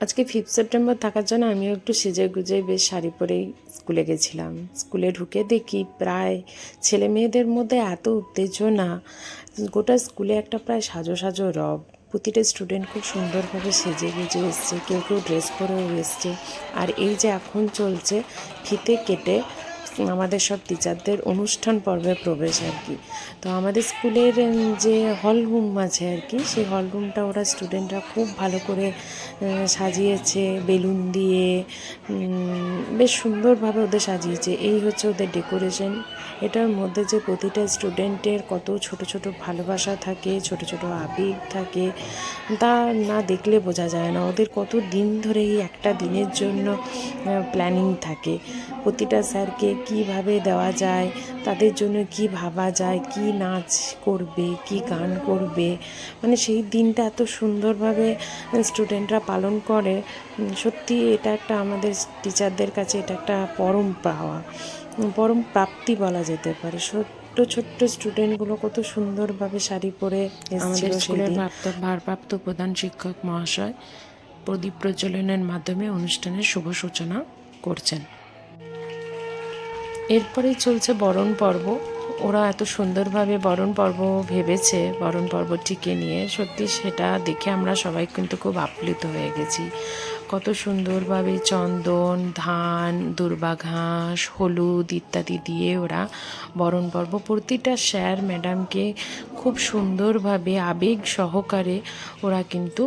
আজকে 5 সেপ্টেম্বর থাকার জন্য আমিও একটু সেজে গুজে বেশ শাড়ি পরেই স্কুলে গেছিলাম। স্কুলে ঢুকে দেখি প্রায় ছেলে মেয়েদের মধ্যে এত উত্তেজনা, গোটা স্কুলে একটা প্রায় সাজো সাজো রব। প্রতিটা স্টুডেন্ট খুব সুন্দরভাবে সেজে গুজে এসছে, কেউ কেউ ড্রেস পরেও এসছে। আর এই যে এখন চলছে ফিতে কেটে আমাদের সব টিচারদের অনুষ্ঠান পর্বে প্রবেশ আর কি। তো আমাদের স্কুলের যে হল রুম আছে আর কি, সেই হল রুমটা ওরা স্টুডেন্টরা খুব ভালো করে সাজিয়েছে বেলুন দিয়ে, বেশ সুন্দরভাবে ওদের সাজিয়েছে। এই হচ্ছে ওদের ডেকোরেশন। এটার মধ্যে যে প্রতিটা স্টুডেন্টের কত ছোট ছোট ভালোবাসা থাকে, ছোট ছোট আবেগ থাকে, তা না দেখলে বোঝা যায় না। ওদের কত দিন ধরে এই একটা দিনের জন্য প্ল্যানিং থাকে। প্রতিটা স্যারকে কিভাবে দেওয়া যায়, তাদের জন্য কি ভাবা যায়, কি নাচ করবে, কি গান করবে, মানে সেই দিনটা এত সুন্দরভাবে স্টুডেন্টরা পালন করে। সত্যি এটা একটা আমাদের টিচারদের কাছে এটা একটা পরম পাওয়া, পরম প্রাপ্তি বলা যেতে পারে। ছোট্ট ছোট্ট স্টুডেন্টগুলো কত সুন্দরভাবে শাড়ি পরে আমাদের স্কুলের ভারপ্রাপ্ত প্রধান শিক্ষক মহাশয় প্রদীপ প্রজ্বলনের মাধ্যমে অনুষ্ঠানের শুভ সূচনা করছেন। এরপরেই চলছে বরণ পর্ব। ওরা এত সুন্দরভাবে বরণ পর্ব ভেবেছে, বরণ পর্বটিকে নিয়ে সত্যি সেটা দেখে আমরা সবাই কিন্তু খুব আপ্লুত হয়ে গেছি। কত সুন্দরভাবে চন্দন, ধান, দূর্বা ঘাস, হলুদ ইত্যাদি দিয়ে ওরা বরণ পর্ব প্রতিটা স্যার ম্যাডামকে খুব সুন্দরভাবে আবেগ সহকারে ওরা কিন্তু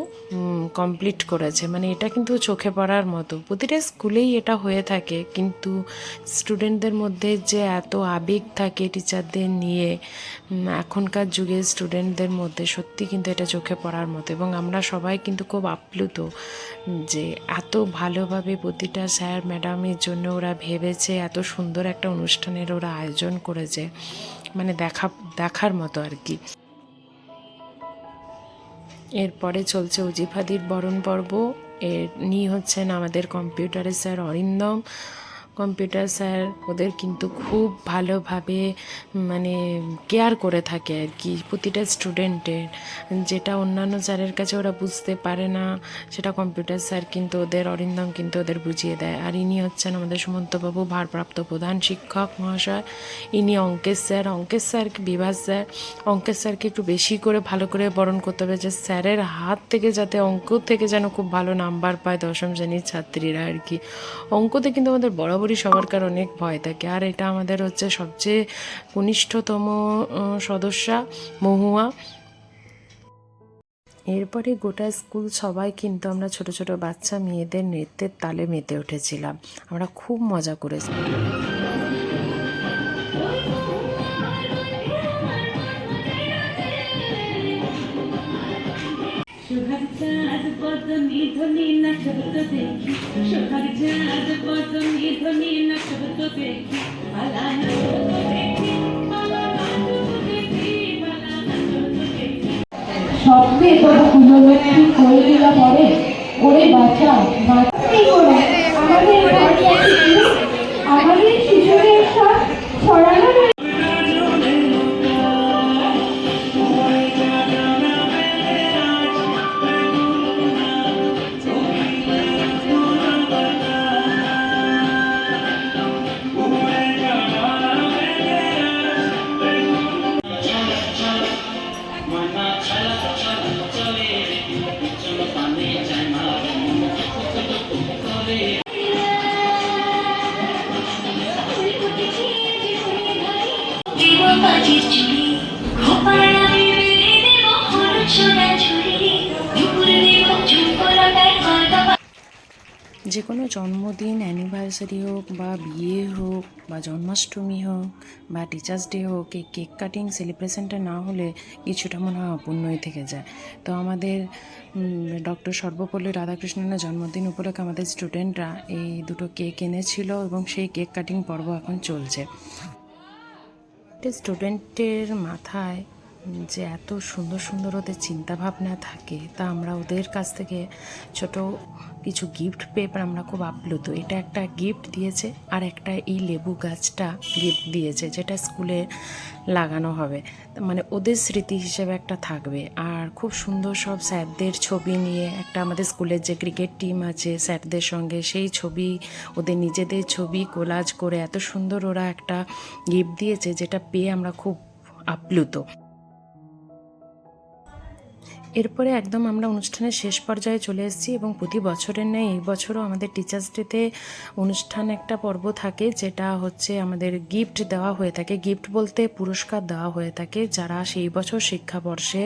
কমপ্লিট করেছে। মানে এটা কিন্তু চোখে পড়ার মতো। প্রতিটা স্কুলেই এটা হয়ে থাকে, কিন্তু স্টুডেন্টদের মধ্যে যে এত আবেগ থাকে টিচারদের নিয়ে এখনকার যুগের স্টুডেন্টদের মধ্যে, সত্যি কিন্তু এটা চোখে পড়ার মতো। এবং আমরা সবাই কিন্তু খুব আপ্লুত যে এত ভালোভাবে প্রতিটা স্যার ম্যাডামের জন্য ওরা ভেবেছে, এত সুন্দর একটা অনুষ্ঠানের ওরা আয়োজন করেছে, মানে দেখার মতো আর কি। এরপরে চলছে উজিফাদির বরণ পর্ব। এর হচ্ছেন আমাদের কম্পিউটারের স্যার অরিন্দম। কম্পিউটার স্যার ওদের কিন্তু খুব ভালোভাবে মানে কেয়ার করে থাকে আর কি প্রতিটা স্টুডেন্টের, যেটা অন্যান্য স্যারের কাছে ওরা বুঝতে পারে না সেটা কম্পিউটার স্যার কিন্তু ওদের, অরিন্দম কিন্তু ওদের বুঝিয়ে দেয়। আর ইনি হচ্ছেন আমাদের সুমন্তবাবু ভারপ্রাপ্ত প্রধান শিক্ষক মহাশয়। ইনি অঙ্কেশ স্যারকে বিভাস স্যার, অঙ্কেশ স্যারকে একটু বেশি করে ভালো করে বরণ করতে হবে, যে স্যারের হাত থেকে যাতে অঙ্ক থেকে যেন খুব ভালো নাম্বার পায় দশম শ্রেণীর ছাত্রীরা আর কি। অঙ্কতে কিন্তু আমাদের বরাবরই সবারকার অনেক ভয় থাকে। আর এটা আমাদের হচ্ছে সবচেয়ে কনিষ্ঠতম সদস্যা মহুয়া। এরপরে গোটা স্কুল সবাই কিন্তু আমরা ছোট ছোট বাচ্চা মেয়েদের নৃত্যের তালে মেতে উঠেছিলাম, আমরা খুব মজা করেছিলাম। স্বপ্নে তবু কুললক্ষ্মী করে দিলা পরে ওরে বাচ্চা আমাদের শিশুদের সব ছড়ানো। যে কোনো জন্মদিন, অ্যানিভার্সারি হোক বা বিয়ে হোক বা জন্মাষ্টমী হোক বা টিচার্স ডে হোক, এই কেক কাটিং সেলিব্রেশনটা না হলে কিছুটা মনে হয় অপূর্ণই থেকে যায়। তো আমাদের ডক্টর সর্বপল্লী রাধাকৃষ্ণনের জন্মদিন উপলক্ষে আমাদের স্টুডেন্টরা এই দুটো কেক এনেছিল এবং সেই কেক কাটিং পর্ব এখন চলছে। স্টুডেন্টের মাথায় যে এত সুন্দর সুন্দর ওদের চিন্তাভাবনা থাকে, তা আমরা ওদের কাছ থেকে ছোট কিছু গিফট পেয়ে আমরা খুব আপ্লুত। এটা একটা গিফট দিয়েছে, আর একটা এই লেবু গাছটা গিফট দিয়েছে, যেটা স্কুলে লাগানো হবে, মানে ওদের স্মৃতি হিসেবে একটা থাকবে। আর খুব সুন্দর সব স্যারদের ছবি নিয়ে, একটা আমাদের স্কুলের যে ক্রিকেট টিম আছে স্যারদের সঙ্গে, সেই ছবি, ওদের নিজেদের ছবি কোলাজ করে এত সুন্দর ওরা একটা গিফট দিয়েছে, যেটা পেয়ে আমরা খুব আপ্লুত। এরপরে একদম আমরা অনুষ্ঠানের শেষ পর্যায়ে চলে এসেছি, এবং প্রতি বছরের ন্যায় এই বছরও আমাদের টিচার্স ডেতে অনুষ্ঠান একটা পর্ব থাকে, যেটা হচ্ছে আমাদের গিফট দেওয়া হয়ে থাকে। গিফট বলতে পুরস্কার দেওয়া হয়ে থাকে যারা সেই বছর শিক্ষাবর্ষে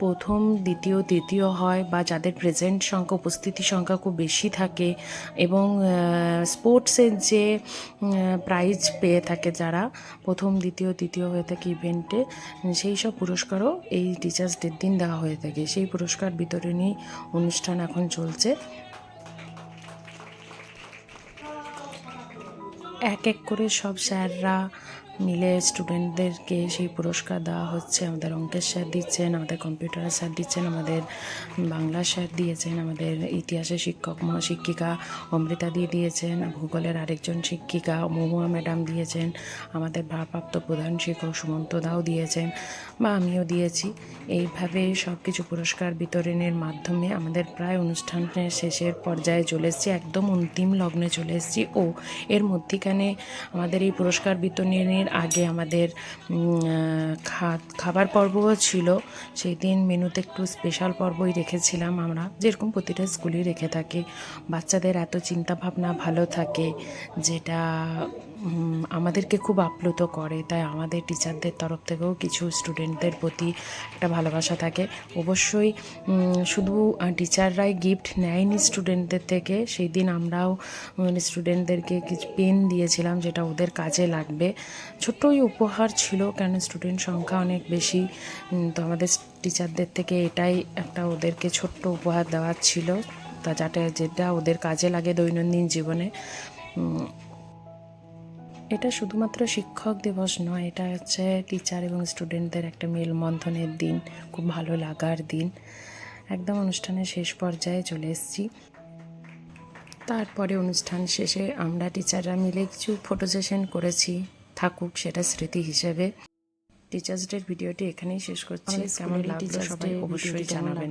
প্রথম, দ্বিতীয়, তৃতীয় হয়, বা যাদের প্রেজেন্ট সংখ্যা, উপস্থিতি সংখ্যা খুব বেশি থাকে, এবং স্পোর্টসের যে প্রাইজ পেয়ে থাকে যারা প্রথম, দ্বিতীয়, তৃতীয় হয়ে থাকে ইভেন্টে, সেই সব পুরস্কারও এই টিচার্স ডের দিন দেওয়া হয়ে থাকে। সেই পুরস্কার বিতরণী অনুষ্ঠান এখন চলছে। এক এক করে সব স্যাররা মিলে স্টুডেন্টদেরকে সেই পুরস্কার দেওয়া হচ্ছে। আমাদের অঙ্কের স্যার দিচ্ছেন, আমাদের কম্পিউটারের স্যার দিচ্ছেন, আমাদের বাংলা স্যার দিয়েছেন, আমাদের ইতিহাসের শিক্ষক শিক্ষিকা অমৃতা দিয়ে দিয়েছেন, ভূগোলের আরেকজন শিক্ষিকা মহুয়া ম্যাডাম দিয়েছেন, আমাদের ভারপ্রাপ্ত প্রধান শিক্ষক সুমন্ত দাও দিয়েছেন, বা আমিও দিয়েছি। এইভাবে সব কিছু পুরস্কার বিতরণের মাধ্যমে আমাদের প্রায় অনুষ্ঠানের শেষের পর্যায়ে চলে এসেছি, একদম অন্তিম লগ্নে চলে এসেছি। ও এর মধ্যিখানে আমাদের এই পুরস্কার বিতরণের আগে আমাদের খাবার পর্বও ছিল। সেই দিন মেনুতে একটু স্পেশাল পর্বই রেখেছিলাম আমরা, যেরকম প্রতিটা স্কুলেই রেখে থাকে। বাচ্চাদের এত চিন্তাভাবনা ভালো থাকে, যেটা আমাদেরকে খুব আপ্লুত করে। তাই আমাদের টিচারদের তরফ থেকেও কিছু স্টুডেন্টদের প্রতি একটা ভালোবাসা থাকে। অবশ্যই শুধু টিচাররাই গিফট নেয়নি স্টুডেন্টদের থেকে, সেই দিন আমরাও স্টুডেন্টদেরকে কিছু পেন দিয়েছিলাম, যেটা ওদের কাজে লাগবে। ছোট্টই উপহার ছিল, কারণ স্টুডেন্ট সংখ্যা অনেক বেশি, তো আমাদের টিচারদের থেকে এটাই একটা ওদেরকে ছোট্ট উপহার দেওয়ার ছিল, তা যেটা ওদের কাজে লাগে দৈনন্দিন জীবনে। এটা শুধুমাত্র শিক্ষক দিবস নয়, এটা হচ্ছে টিচার এবং স্টুডেন্টদের একটা মেলবন্ধনের দিন, খুব ভালো লাগার দিন। একদম অনুষ্ঠানের শেষ পর্যায়ে চলে এসেছি। তারপরে অনুষ্ঠান শেষে আমরা টিচাররা মিলে কিছু ফটো সেশন করেছি, থাকুক সেটা স্মৃতি হিসেবে। টিচার্স ডের ভিডিওটি এখানেই শেষ করছি। কেমন লাগলো সবাই অবশ্যই জানাবেন।